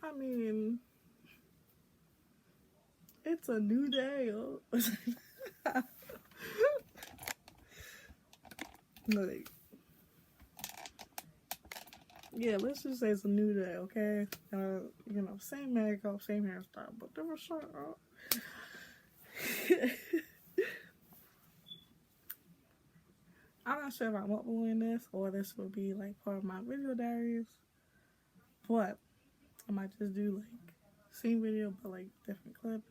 I mean, it's a new day. Like, yeah, let's just say it's a new day, okay? Same makeup, same hairstyle, but different shirt. I'm not sure if I'm uploading this or this will be like part of my video diaries, but I might just do like same video but like different clip.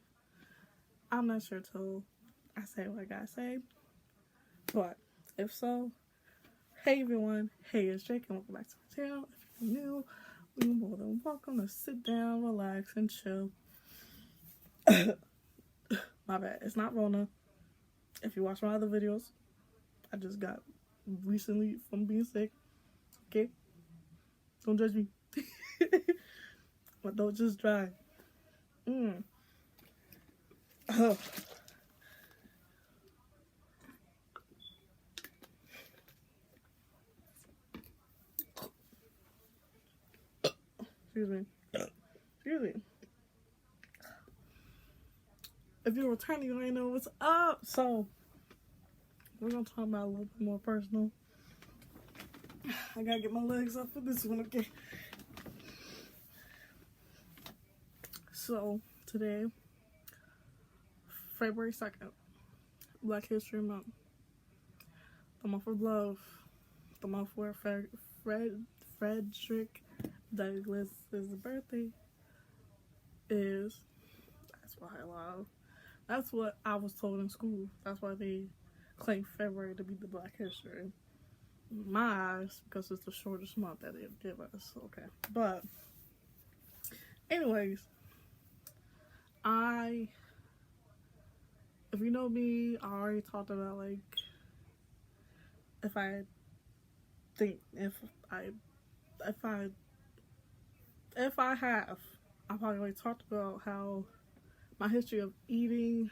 I'm not sure till I say what I gotta say, but if so, hey everyone, hey, it's Jake and welcome back to my channel. If you're new, you're more than welcome to sit down, relax, and chill. My bad, it's not Rona. If you watch my other videos, I just got recently from being sick, okay? Don't judge me. But don't just drive. Oh. Excuse me. Excuse me. If you're returning, you already know what's up. So, we're gonna talk about a little bit more personal. I gotta get my legs up for this one, okay? So, today, February 2nd, Black History Month. The month of love. The month where Frederick Douglass's birthday is. That's why I love. That's what I was told in school. That's why they claim February to be the Black History. In my eyes, because it's the shortest month that they give us. Okay. But, anyways, if you know me, I already talked about, like, if I have, I probably already talked about how my history of eating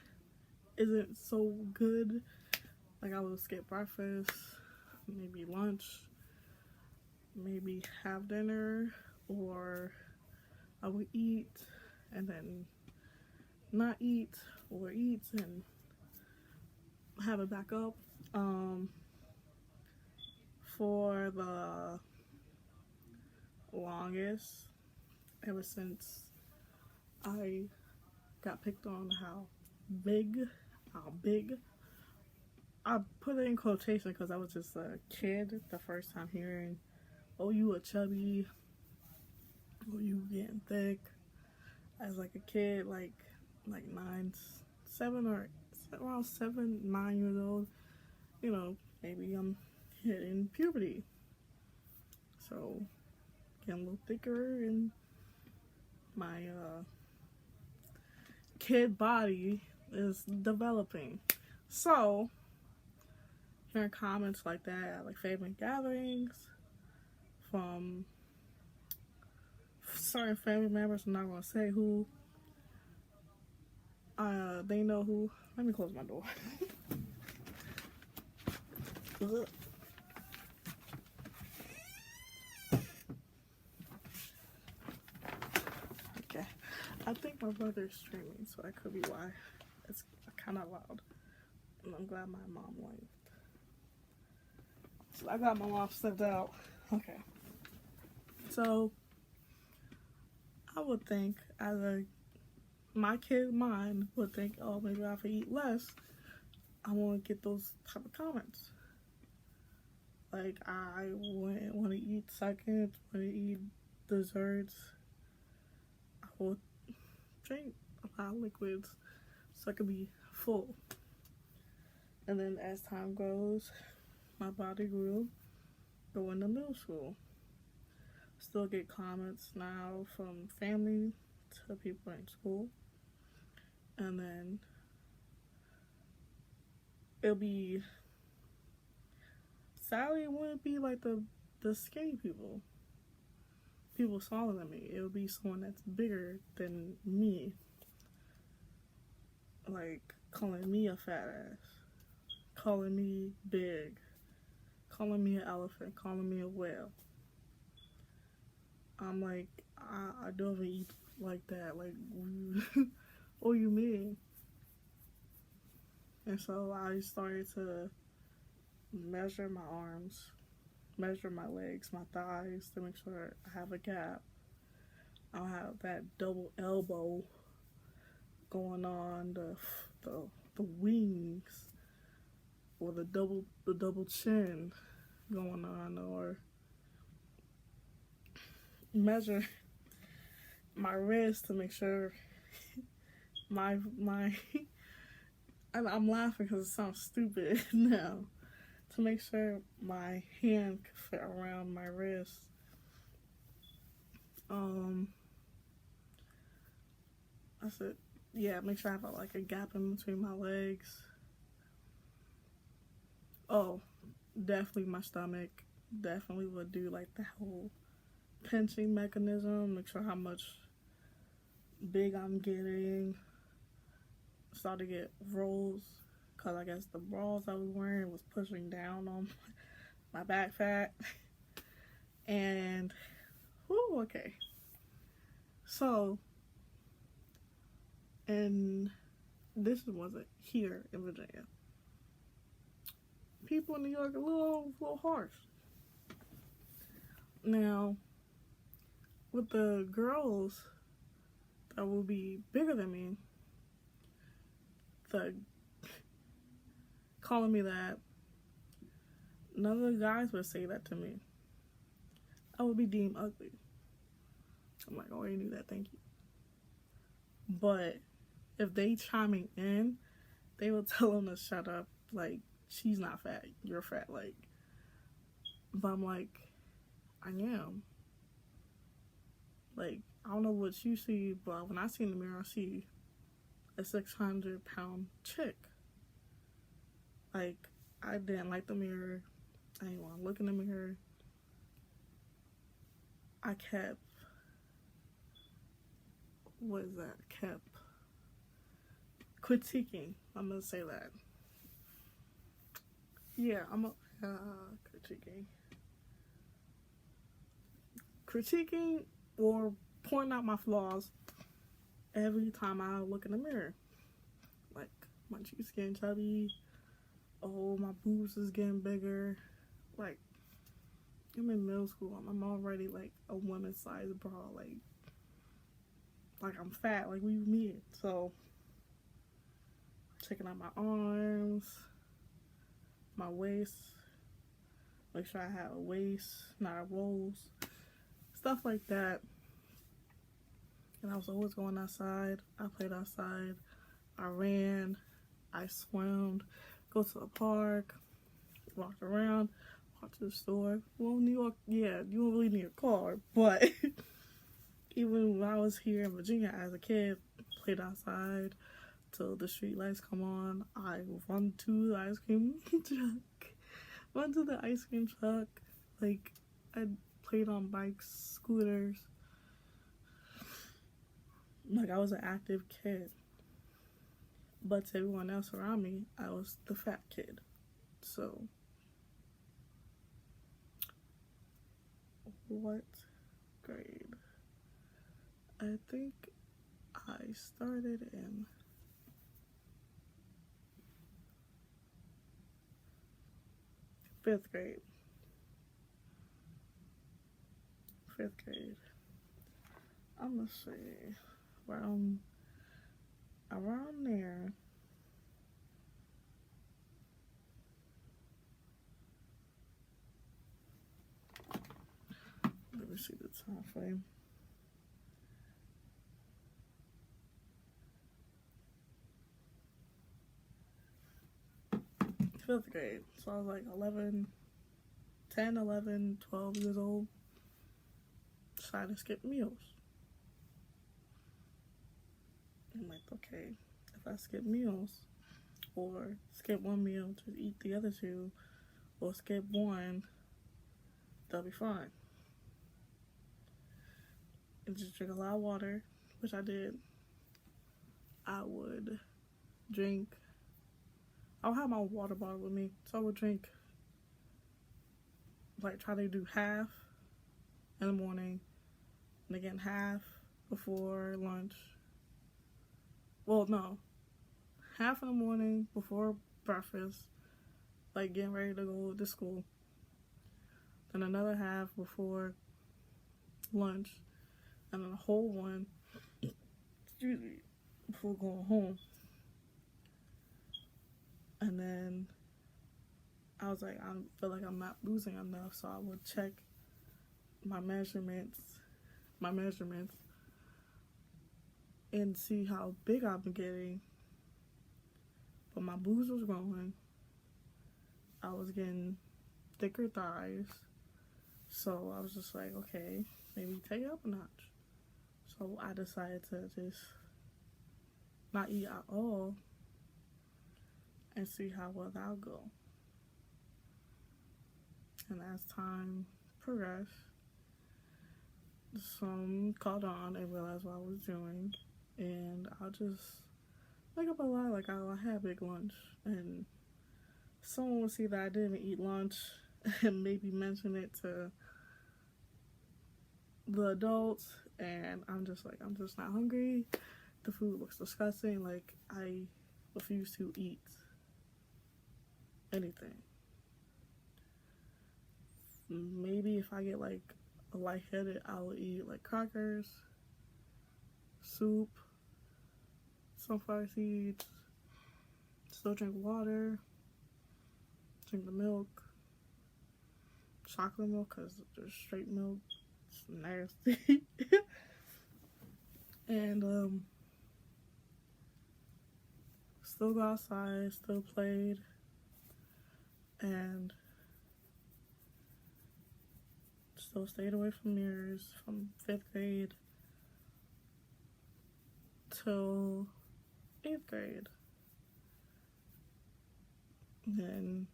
isn't so good. Like, I would skip breakfast, maybe lunch, maybe have dinner, or I would eat and then not eat, or eat and have it back up. For the longest, ever since I got picked on how big, I put it in quotation because I was just a kid the first time hearing, oh, you a chubby, oh, you getting thick. As like a kid, like 9, 7 or around 7, 9 years old, maybe I'm hitting puberty. So, getting a little thicker and my kid body is developing. So, hearing comments like that at like family gatherings from certain family members, I'm not gonna say who, they know who. Let me close my door. Okay, I think my brother is streaming, so that could be why it's kind of loud. And I'm glad my mom left. So I got my mom stepped out. Okay. So I would think, my kid mind would think, oh, maybe if I eat less, I won't get those type of comments. Like, I wouldn't want to eat seconds, want to eat desserts. I would drink a lot of liquids so I could be full. And then as time goes, my body grew, going to middle school. Still get comments now from family to people in school. And then it'll be, sadly, it wouldn't be like the skinny people smaller than me. It'll be someone that's bigger than me, like calling me a fat ass, calling me big, calling me an elephant, calling me a whale. I'm like, I don't even eat like that. Like, what you mean? And so I started to measure my arms, measure my legs, my thighs to make sure I have a gap. I don't have that double elbow going on, the wings, or the double chin going on, or measure my wrist to make sure my I'm laughing because it sounds stupid now, to make sure my hand can fit around my wrist. I said, yeah, make sure I have like a gap in between my legs. Oh, definitely my stomach. Definitely would do like the whole pinching mechanism, make sure how much big I'm getting. Start to get rolls, because I guess the bras I was wearing was pushing down on my back fat. And, whoo, okay. So, and this wasn't here in Virginia. People in New York are a little harsh. Now, with the girls that will be bigger than me, calling me that, none of the guys would say that to me. I would be deemed ugly. I'm like, oh, I already knew that, thank you. But if they chiming in, they will tell them to shut up. Like, she's not fat, you're fat. Like, but I'm like, I am. Like, I don't know what you see, but when I see in the mirror, I see a 600-pound chick. Like, I didn't like the mirror. I didn't want to look in the mirror. I kept, kept critiquing. I'm gonna say that. Yeah, critiquing or pointing out my flaws every time I look in the mirror. Like, my cheeks getting chubby. Oh, my boobs is getting bigger. Like, I'm in middle school. I'm already like a woman's size bra. Like I'm fat. Like, what do you mean? So, checking out my arms, my waist. Make sure I have a waist, not rolls, stuff like that. And I was always going outside. I played outside. I ran. I swam. Go to the park. Walked around. Walked to the store. Well, New York, yeah, you don't really need a car. But even when I was here in Virginia as a kid, played outside till the street lights come on. I run to the ice cream truck. Run to the ice cream truck. Like, I played on bikes, scooters. Like, I was an active kid. But to everyone else around me, I was the fat kid. So, what grade? I think I started in 5th grade. 5th grade. I'm gonna say around there. Let me see the time frame. Fifth grade. So I was like 10, 11, 12 years old. Decided to skip meals. I'm like, okay, if I skip meals, or skip one meal to eat the other two, or skip one, that'll be fine. And just drink a lot of water, which I did. I would drink, I would have my water bottle with me, so I would drink, like, try to do half in the morning, and again half before lunch. Well, no, half in the morning before breakfast, like getting ready to go to school. Then another half before lunch, and then a whole one, excuse me, before going home. And then I was like, I feel like I'm not losing enough, so I would check my measurements, and see how big I've been getting. But my boobs was growing. I was getting thicker thighs. So I was just like, okay, maybe take it up a notch. So I decided to just not eat at all and see how well that'll go. And as time progressed, some caught on and realized what I was doing. And I'll just make up a lie like I had a big lunch. And someone would see that I didn't eat lunch and maybe mention it to the adults. And I'm just like, I'm just not hungry. The food looks disgusting. Like, I refuse to eat anything. Maybe if I get like lightheaded, I will eat like crackers, soup, sunflower seeds, still drink water, drink the milk, chocolate milk because there's straight milk, it's nasty. And still go outside, still played, and still stayed away from mirrors from 5th grade till 8th grade. Then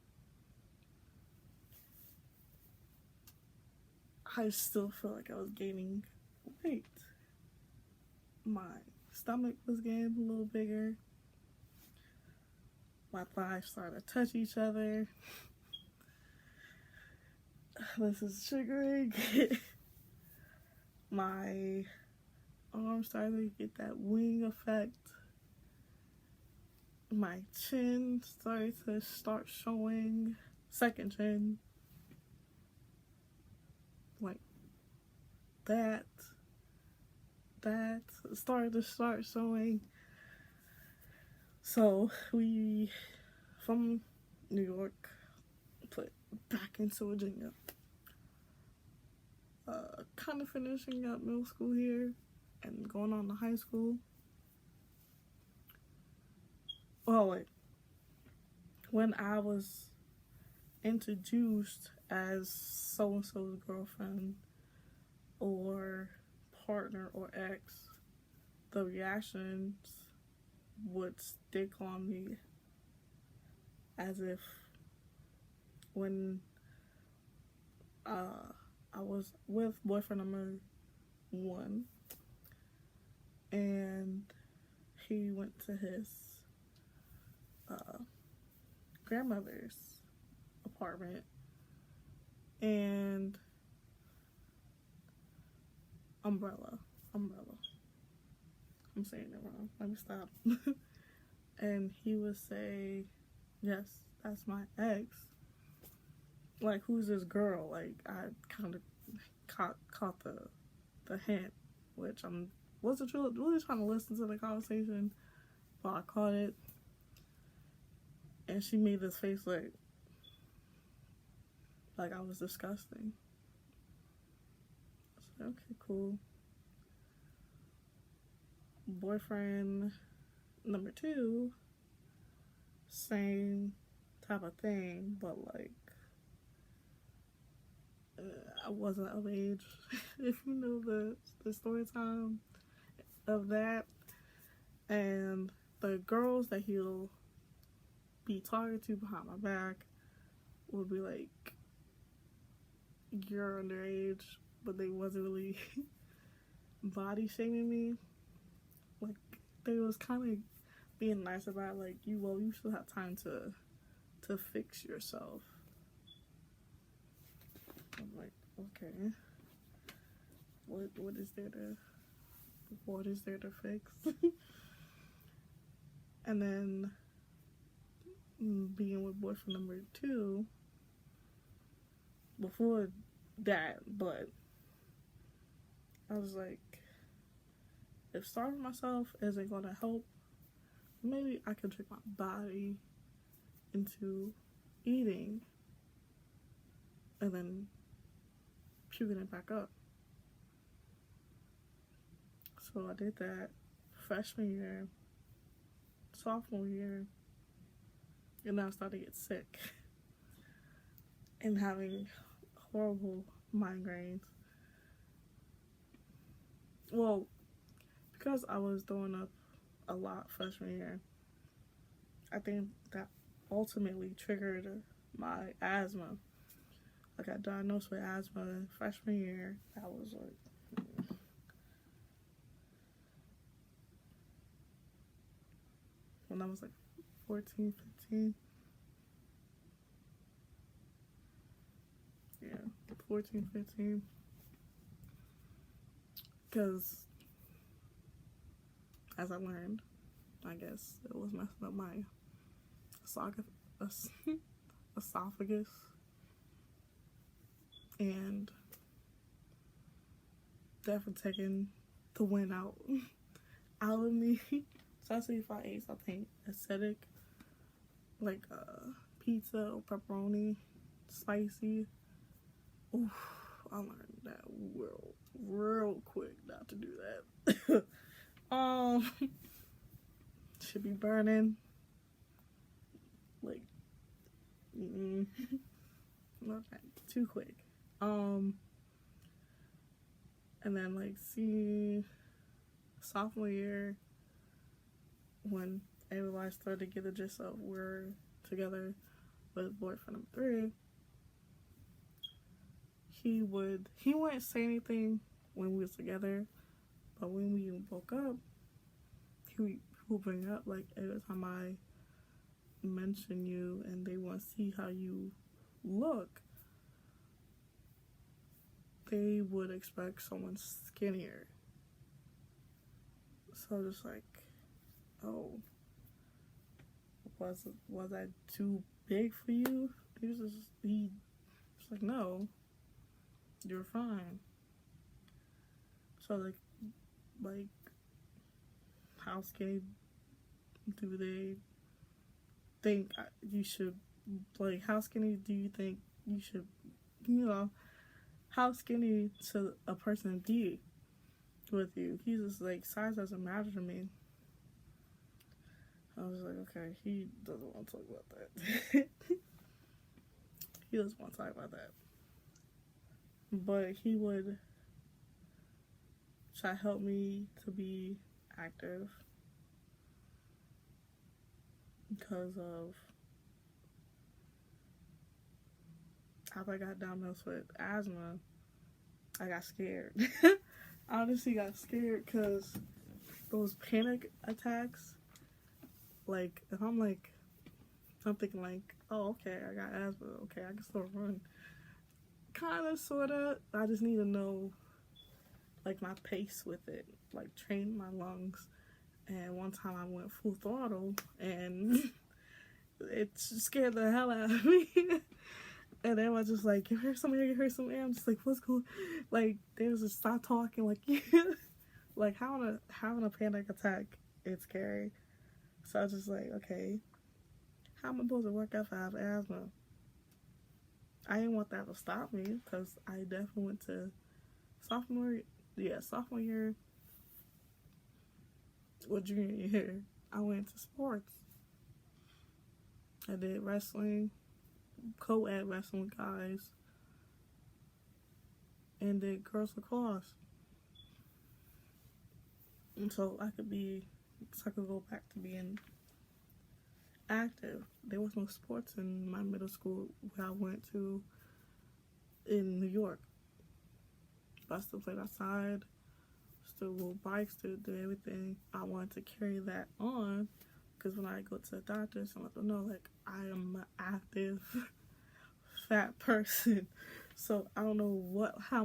I still feel like I was gaining weight. My stomach was getting a little bigger. My thighs started to touch each other. This is triggering. My arms started to get that wing effect. My chin started to start showing. Second chin. Like that started to start showing. So we, from New York, put back into Virginia. Kind of finishing up middle school here and going on to high school. Oh wait, when I was introduced as so-and-so's girlfriend or partner or ex, the reactions would stick on me as if when I was with boyfriend number 1 and he went to his grandmother's apartment and umbrella. I'm saying it wrong. Let me stop. And he would say, yes, that's my ex. Like, who's this girl? Like, I kind of caught the hint, which wasn't really trying to listen to the conversation, but I caught it. And she made this face like I was disgusting. I said, okay, cool. Boyfriend number 2, same type of thing, but like I wasn't of age. If you know the story time of that. And the girls that he'll be talking to behind my back will be like, you're underage, but they wasn't really body shaming me. Like, they was kind of being nice about, like, you still have time to fix yourself. I'm like, okay. what is there to fix? And then being with boyfriend number 2 before that, but I was like, if starving myself isn't gonna help, maybe I can trick my body into eating and then puking it back up. So I did that freshman year, sophomore year, and then I started to get sick and having horrible migraines. Well, because I was throwing up a lot freshman year, I think that ultimately triggered my asthma. I got diagnosed with asthma freshman year. That was like when I was like 14, 15. Yeah, 14, 15. Because, as I learned, I guess it was messing up my esophagus. And definitely taking the wind out of me. Especially if I ate something acidic, like pizza or pepperoni, spicy. Oof, I learned that real quick not to do that. Should be burning. Like, not that too quick. And then like sophomore year, when everybody started to get the gist of we're together with boyfriend number 3, he wouldn't say anything when we was together, but when we broke up, he would bring up, like, every time I mention you and they want to see how you look, they would expect someone skinnier. So just like, oh, was I too big for you? He's like, no, you're fine. So like how skinny do they think you should, like, how skinny do you think you should, how skinny should a person be with you? He's just like, size doesn't matter to me. I was like, okay, he doesn't want to talk about that. He doesn't want to talk about that. But he would try to help me to be active because of after I got diagnosed with asthma, I got scared. I honestly got scared because those panic attacks, like, if I'm thinking like, oh, okay, I got asthma, okay, I can still run. Kind of, sort of. I just need to know, like, my pace with it, like, train my lungs. And one time I went full throttle, and it scared the hell out of me. And then I was just like, you heard somebody, you heard somebody. I'm just like, what's going? Like, they was just stop talking, like, like having a panic attack, it's scary. So I was just like, okay, how am I supposed to work out if I have asthma? I didn't want that to stop me because I definitely went to sophomore year or junior year. I went to sports. I did wrestling, co-ed wrestling with guys, and did girls lacrosse. And so I could go back to being active. There was no sports in my middle school where I went to in New York. But I still played outside, still rode bikes, still do everything. I wanted to carry that on because when I go to the doctors, I let them know, like, I am an active fat person. So I don't know how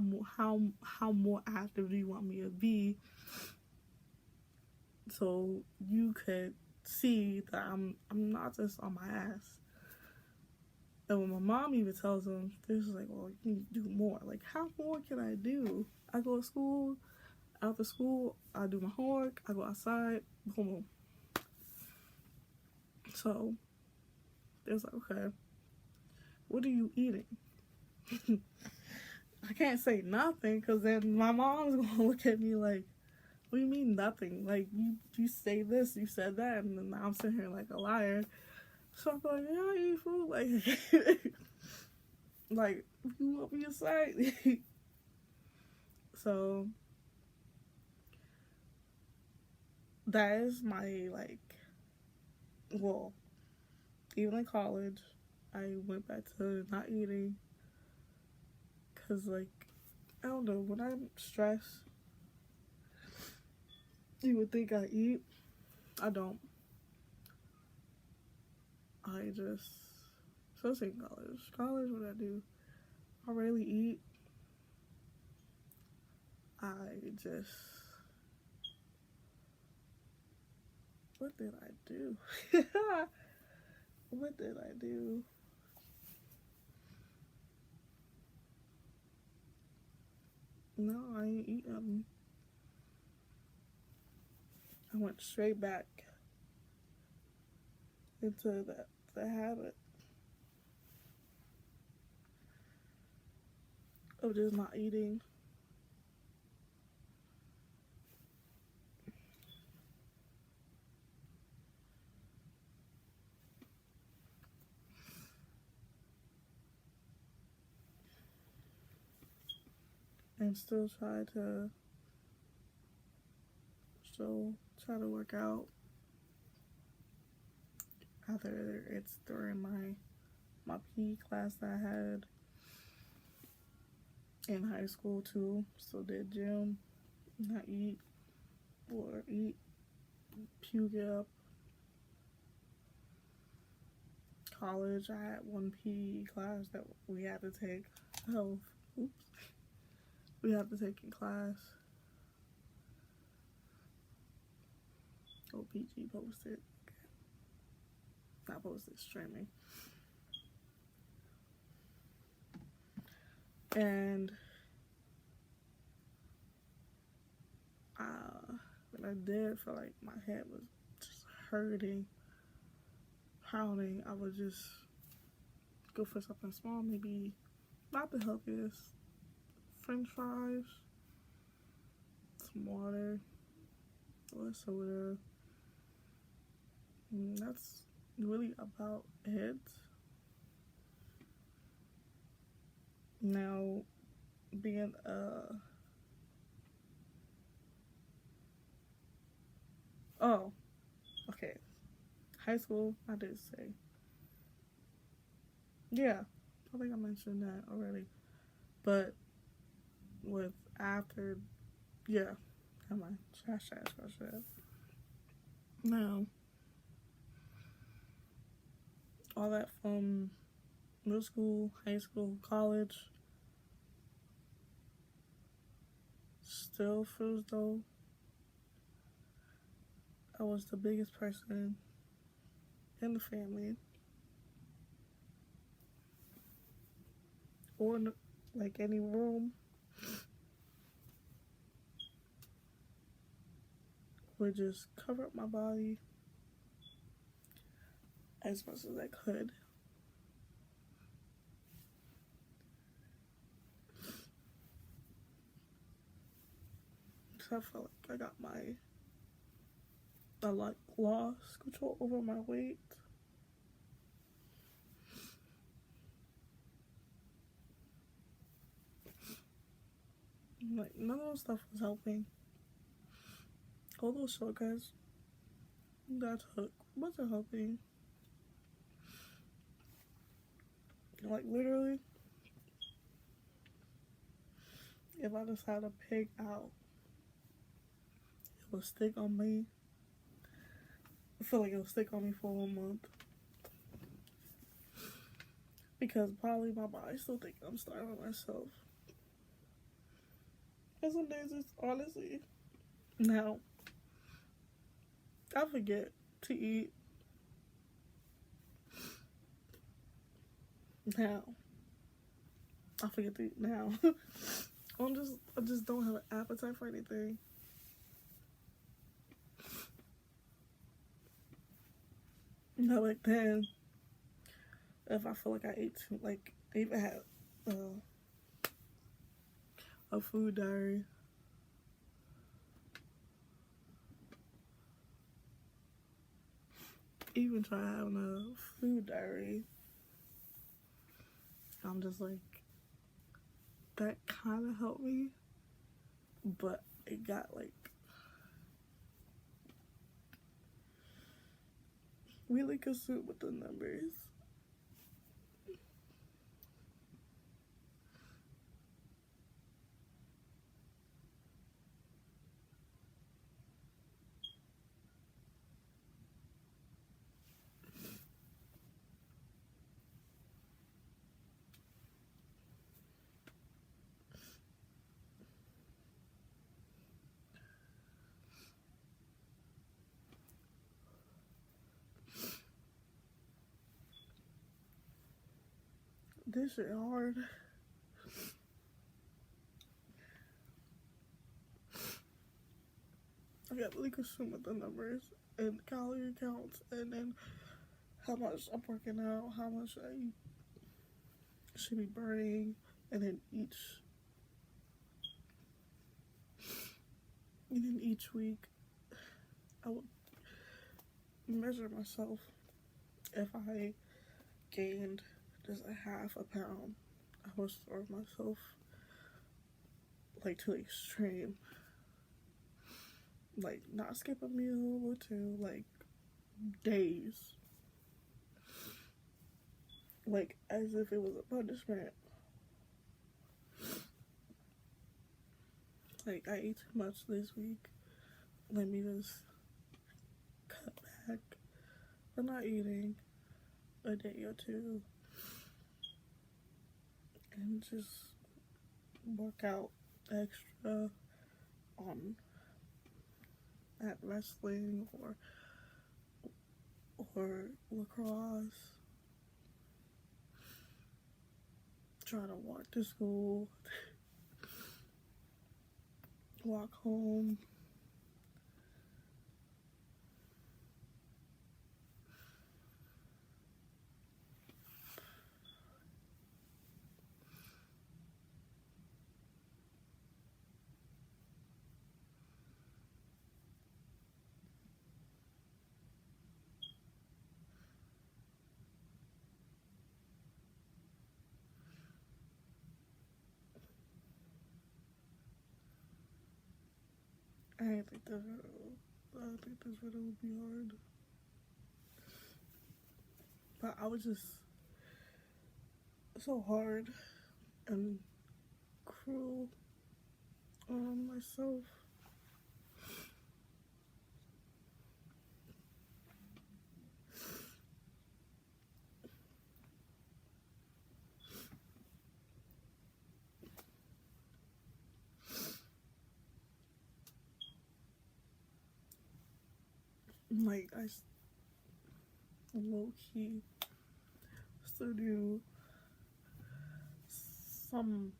more active do you want me to be, so you could see that I'm not just on my ass. And when my mom even tells them, they're just like, well, you need to do more. Like, how more can I do? I go to school, after school, I do my homework, I go outside, boom, boom. So, it's like, okay, what are you eating? I can't say nothing, because then my mom's going to look at me like, what do you mean nothing? Like, you say this, you said that, and then I'm sitting here like a liar. So I'm like, yeah, I eat food. Like, like, you want me to say? So, that is my, like, well, even in college, I went back to not eating. Because, like, I don't know, when I'm stressed, you would think I eat. I don't. I just, especially in college. College, what I do, I rarely eat. I just, what did I do? What did I do? No, I ain't eating. I went straight back into the habit of just not eating. And still try to work out. Either it's during my PE class that I had in high school too. Still did gym, not eat, or eat, puke it up. College, I had one PE class that we had to take. We had to take in class. PG posted. Not posted, streaming. And what I did feel like my head was just hurting, pounding. I would just go for something small, maybe not the healthiest. French fries, some water, or soda. And that's really about it. Now, being oh, okay, high school, I did say, yeah, I think I mentioned that already, but with after, yeah, come on, scratch that. Now, all that from middle school, high school, college, still feels though I was the biggest person in the family, or in, like, any room, would just cover up my body as much as I could. So I felt like I got I lost control over my weight. Like, none of those stuff was helping. All those shortcuts that I took wasn't helping. Like, literally, if I just had a pig out, it would stick on me. I feel like it would stick on me for a whole month. because probably my body still think I'm starving myself. And some days it's honestly, now, I forget to eat. Now. I forget to eat now. I just don't have an appetite for anything. No, like then, if I feel like I ate too, like, I even had a food diary. Even try having a food diary. I'm just like, that kind of helped me, but it got like really consumed with the numbers. This shit hard. I got really consumed with the numbers and calorie counts, and then how much I'm working out, how much I should be burning, and then each week I would measure myself. If I gained just a half a pound, I would starve myself like to the extreme. Like, not skip a meal or two, like days. Like, as if it was a punishment. Like, I ate too much this week. Let me just cut back. I'm not eating a day or two. And just work out extra at wrestling or lacrosse. Try to walk to school, walk home. I didn't think this video would be hard. But I was just so hard and cruel on myself. Like, I low-key still do some,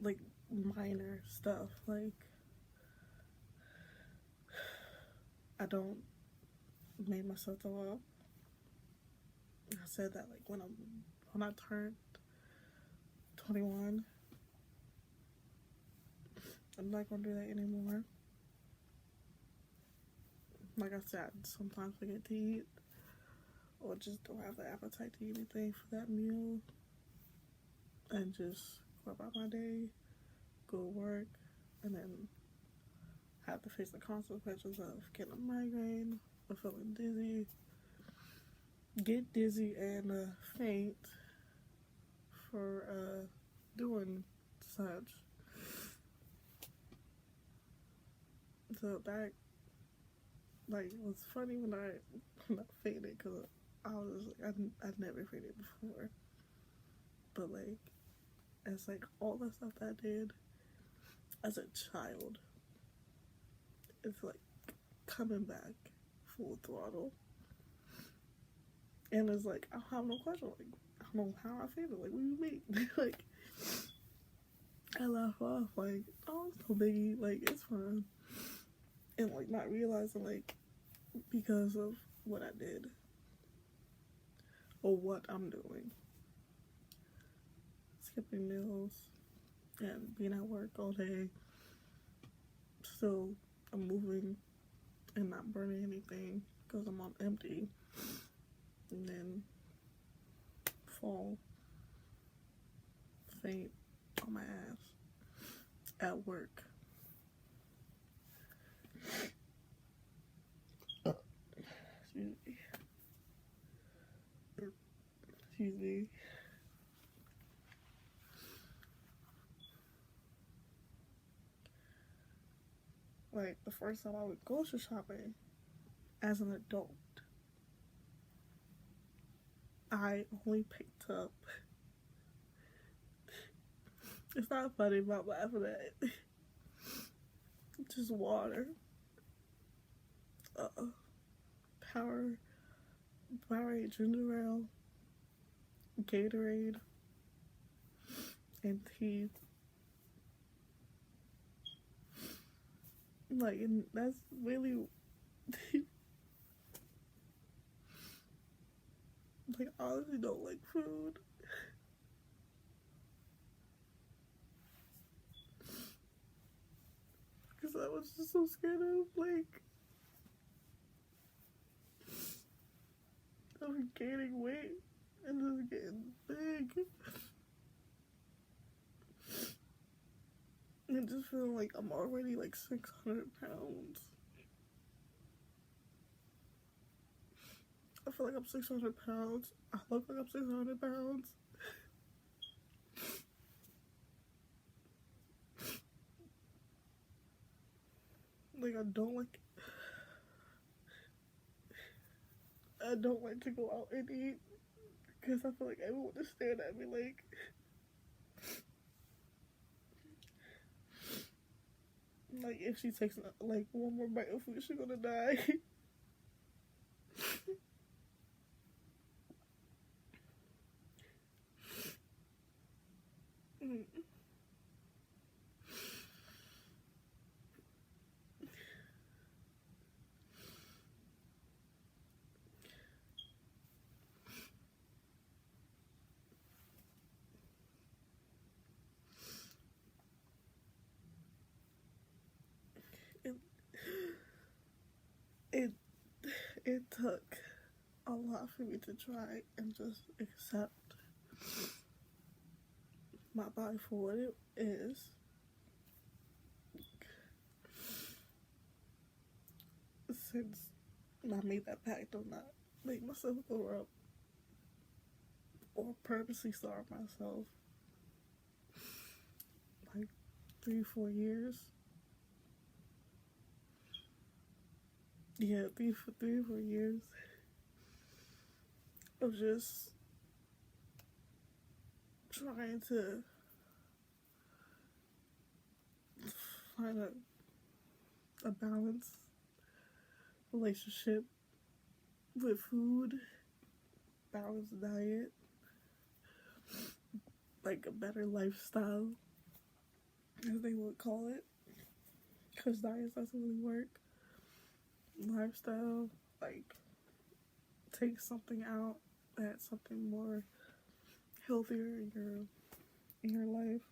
like, minor stuff. Like, I don't make myself throw up. I said that, like, when I turned 21. I'm not gonna do that anymore. Like I said, I sometimes forget to eat, or just don't have the appetite to eat anything for that meal, and just go about my day, go to work, and then have to face the consequences of getting a migraine, or feeling dizzy, get dizzy and faint for doing such. So that, like, it was funny when I fainted, because I was like, I'd never fainted before. But like, it's like all the stuff that I did as a child, it's like coming back full throttle. And it's like, I don't have no question. Like, I don't know how I feel. Like, what do you mean? Like, I laugh off. Like, oh, it's no biggie. Like, it's fine. And, like, not realizing, like, because of what I did or what I'm doing. Skipping meals and being at work all day. Still, I'm moving and not burning anything because I'm on empty. And then fall, faint on my ass at work. Excuse me. Excuse me. Like, the first time I went grocery shopping as an adult, I only picked up, it's not funny about laughing at it, just water, Powerade ginger ale, Gatorade, and tea. Like, and that's really, like, I honestly don't like food. Because I was just so scared of, like, of gaining weight and just getting big. And just feeling like I'm already, like, 600 pounds. I feel like I'm 600 pounds. I look like I'm 600 pounds. Like, I don't like to go out and eat because I feel like everyone is staring at me like if she takes like one more bite of food, she's gonna die. It took a lot for me to try and just accept my body for what it is. Since I made that pact of not make myself go up or purposely starve myself, like 3-4 years. Yeah, 3-4 years of just trying to find a balanced relationship with food, balanced diet, like a better lifestyle, as they would call it, because diet doesn't really work. Lifestyle, like, take something out, add something more healthier in your life.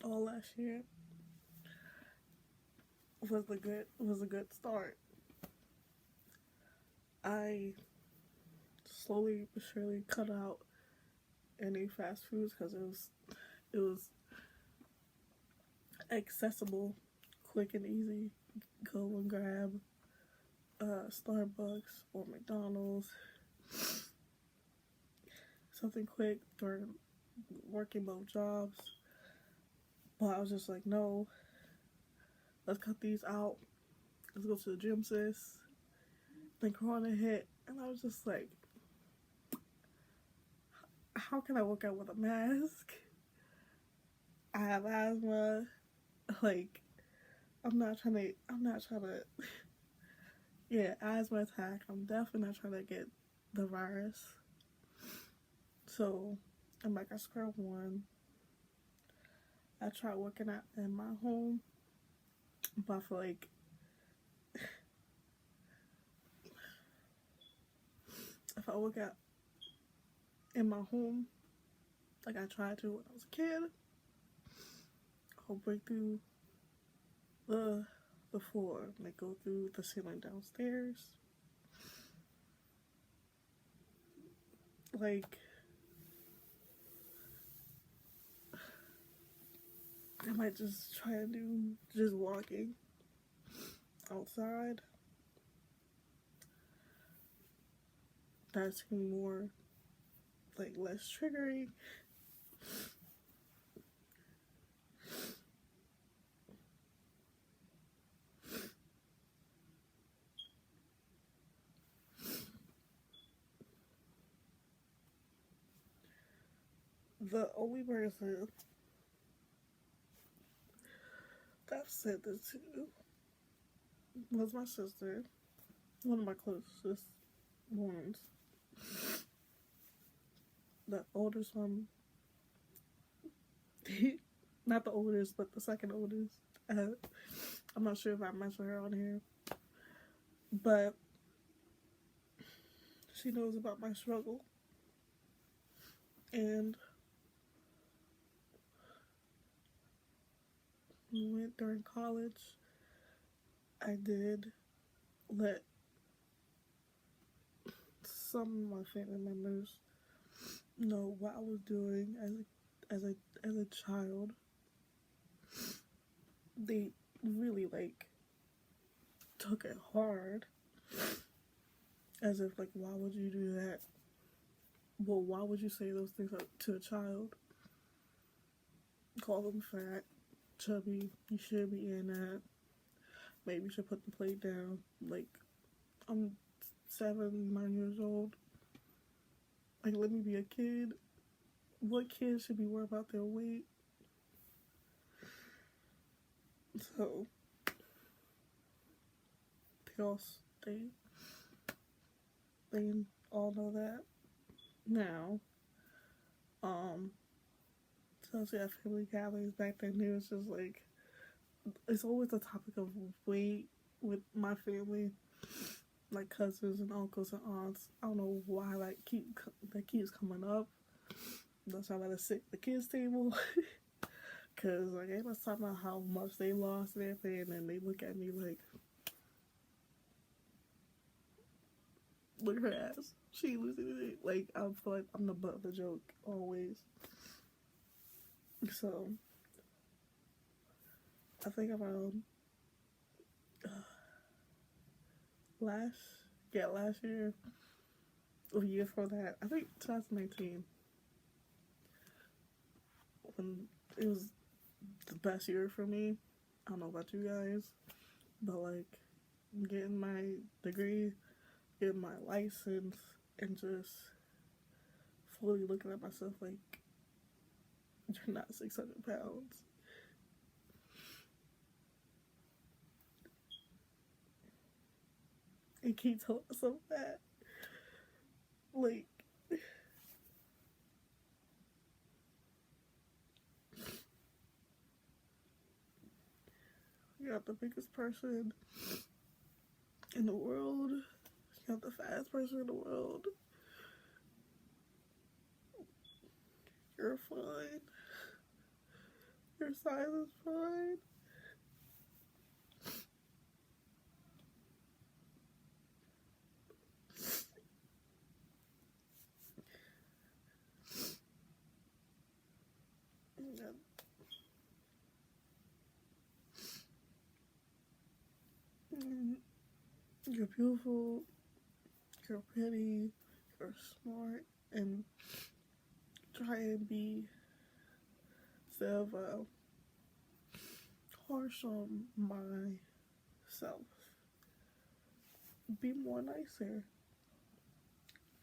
All last year was a good start. I slowly but surely cut out any fast foods because it was accessible, quick and easy. Go and grab Starbucks or McDonald's, something quick during working both jobs. But I was just like, no, let's cut these out. Let's go to the gym, sis. Then Corona hit, and I was just like, how can I work out with a mask? I have asthma. Like, I'm not trying to, yeah, asthma attack. I'm definitely not trying to get the virus. So, I'm like, I square one. I tried working out in my home, but I feel like if I work out in my home, like I tried to when I was a kid, I'll break through the floor, like go through the ceiling downstairs. Like, I might just try to do just walking outside. That's more, like, less triggering. The only person that I've said this to was my sister, one of my closest ones. The oldest one, not the oldest, but the second oldest. I'm not sure if I mentioned her on here, but she knows about my struggle. And during college, I did let some of my family members know what I was doing as a child. They really like took it hard, as if like, why would you do that? Well, why would you say those things to a child? Call them fat, chubby, you should be in that. Maybe you should put the plate down. Like, I'm 7, 9 years old. Like, let me be a kid. What kid should be worried about their weight? So, they all know that now. So at family gatherings back then, it was just like, it's always a topic of weight with my family, like cousins and uncles and aunts. I don't know why that keeps coming up. That's why I let it sit at the kids' table. Cause like they was talking about how much they lost and everything, and then they look at me like, look at her ass. She ain't losing anything. Like, I feel like I'm the butt of the joke always. So I think around last year, or the year before that, I think 2019, when it was the best year for me. I don't know about you guys, but like getting my degree, getting my license, and just fully looking at myself like, you're not 600 pounds. And keep telling myself that. Like, you're not the biggest person in the world. You're not the fattest person in the world. You're fine. Your size is fine. You're beautiful. You're pretty. You're smart. And try and be instead of harsh on myself. Be more nicer.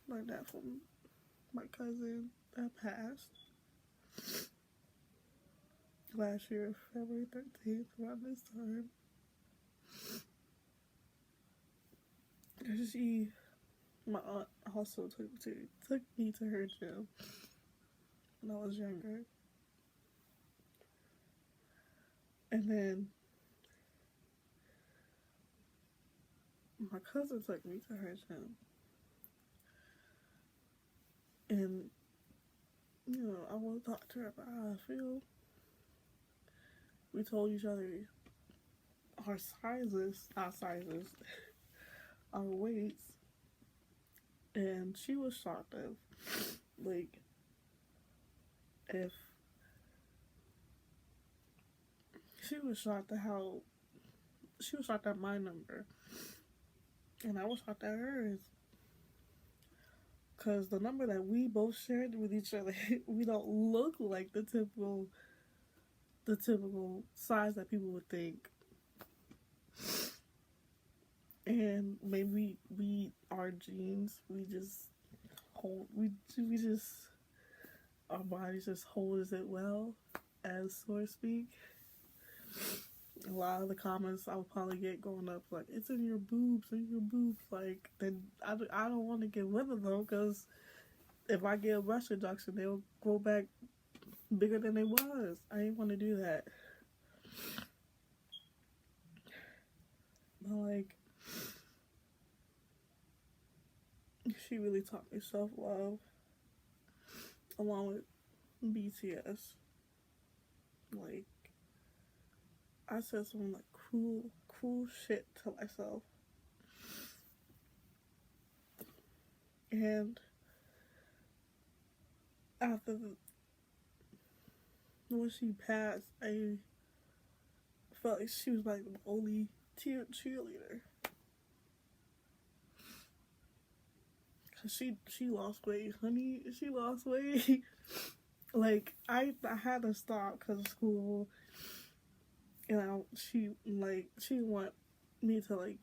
Learned that from my cousin that passed last year, February 13th, around this time. My aunt also took me to her gym when I was younger. And then my cousin took me to her gym. And, I want to talk to her about how I feel. We told each other our weights. And she was shocked if she was shocked at my number. And I was shocked at hers. Because the number that we both shared with each other, we don't look like the typical size that people would think. And maybe our genes, our bodies just holds it well, as so to speak. A lot of the comments I would probably get growing up, like, it's in your boobs, like, then I don't want to get with it, though, because if I get a breast reduction, they'll grow back bigger than they was. I didn't want to do that. But, she really taught me self-love, along with BTS. I said some, cruel shit to myself. And after when she passed, I felt like she was, the only cheerleader. Cause she lost weight, honey. She lost weight. I had to stop because of school. And she want me to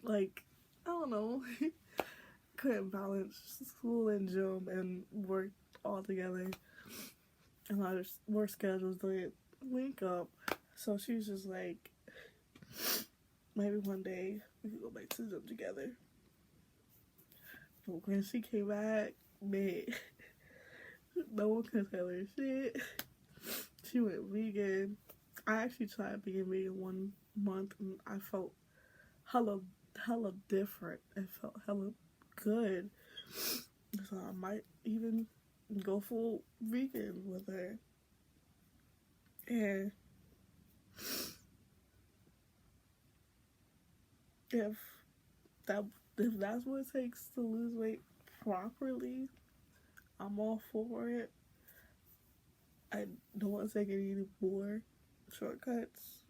I don't know, couldn't balance school and gym and work all together. And our work schedules didn't link up. So she was just maybe one day we could go back to the gym together. But when she came back, man, no one could tell her shit. She went vegan. I actually tried being vegan 1 month and I felt hella different. It felt hella good. So I might even go full vegan with her. And if that's what it takes to lose weight properly, I'm all for it. I don't want to take any more shortcuts.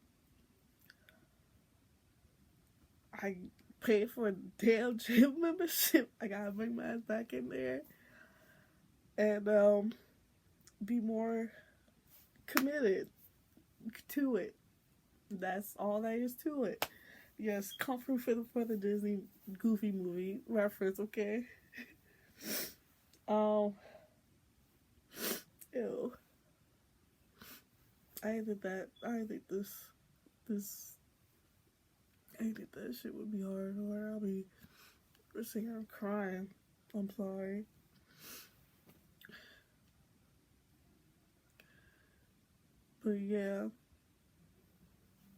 I paid for a damn gym membership. I gotta bring my ass back in there and be more committed to it. That's all there is to it. Yes, come through for the Disney Goofy movie reference, okay? Ew. I didn't think that shit would be hard, or I'll be sitting here crying. I'm sorry. But yeah,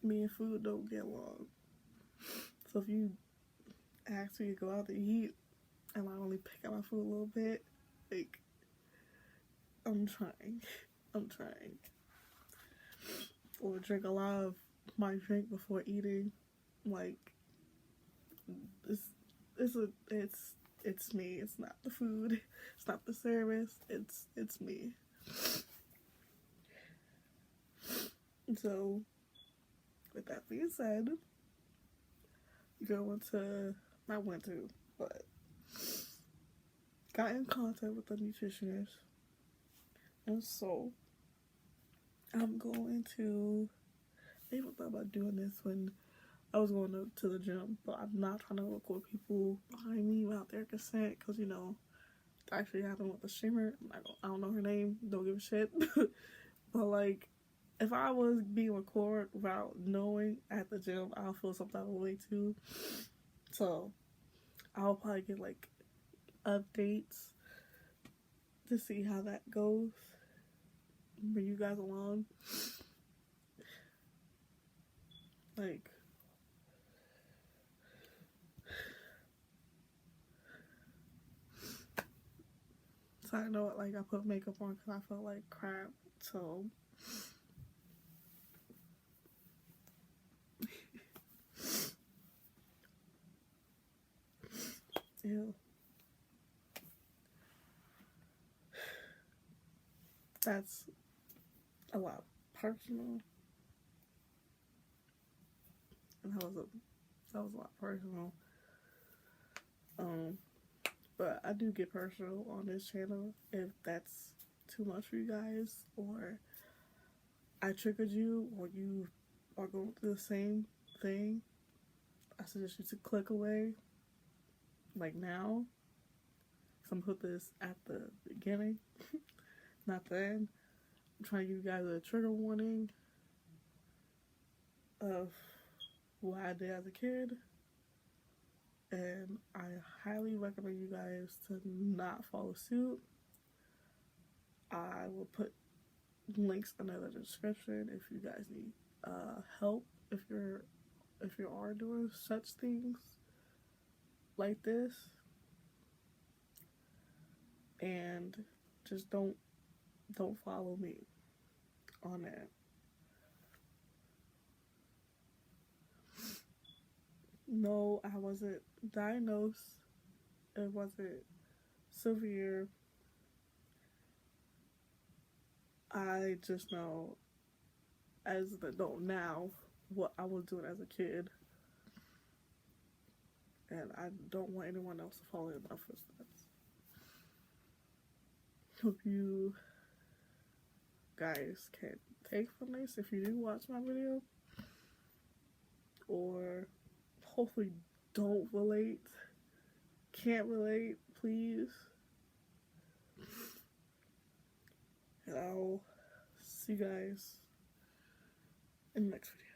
me and food don't get along. So if you ask me to go out to eat and I only pick out my food a little bit, I'm trying. Or drink a lot of my drink before eating. It's me. It's not the food. It's not the service. It's me. So, with that being said, got in contact with the nutritionist, and so I'm going to even thought about doing this when I was going to the gym, but I'm not trying to record people behind me without their consent, because, you know, it actually happened with the streamer. I don't know her name, don't give a shit. But, like, if I was being recorded without knowing at the gym, I'll feel some type of way too. So, I'll probably get, like, updates to see how that goes. Bring you guys along. Like, so I know, like, I put makeup on because I felt like crap. So, ew. That's a lot personal. And that was a lot personal. But I do get personal on this channel if that's too much for you guys, or I triggered you, or you are going through the same thing. I suggest you to click away, like now. So I'm gonna put this at the beginning, not the end. I'm trying to give you guys a trigger warning of what I did as a kid, and I highly recommend you guys to not follow suit. I will put links in the description if you guys need help, if you are doing such things like this, and just don't follow me on that. No, I wasn't diagnosed. It wasn't severe. I just know, as an adult now, what I was doing as a kid. And I don't want anyone else to follow in my footsteps. Hope you guys can take from this if you do watch my video. Or hopefully don't relate. Can't relate, please. And I'll see you guys in the next video.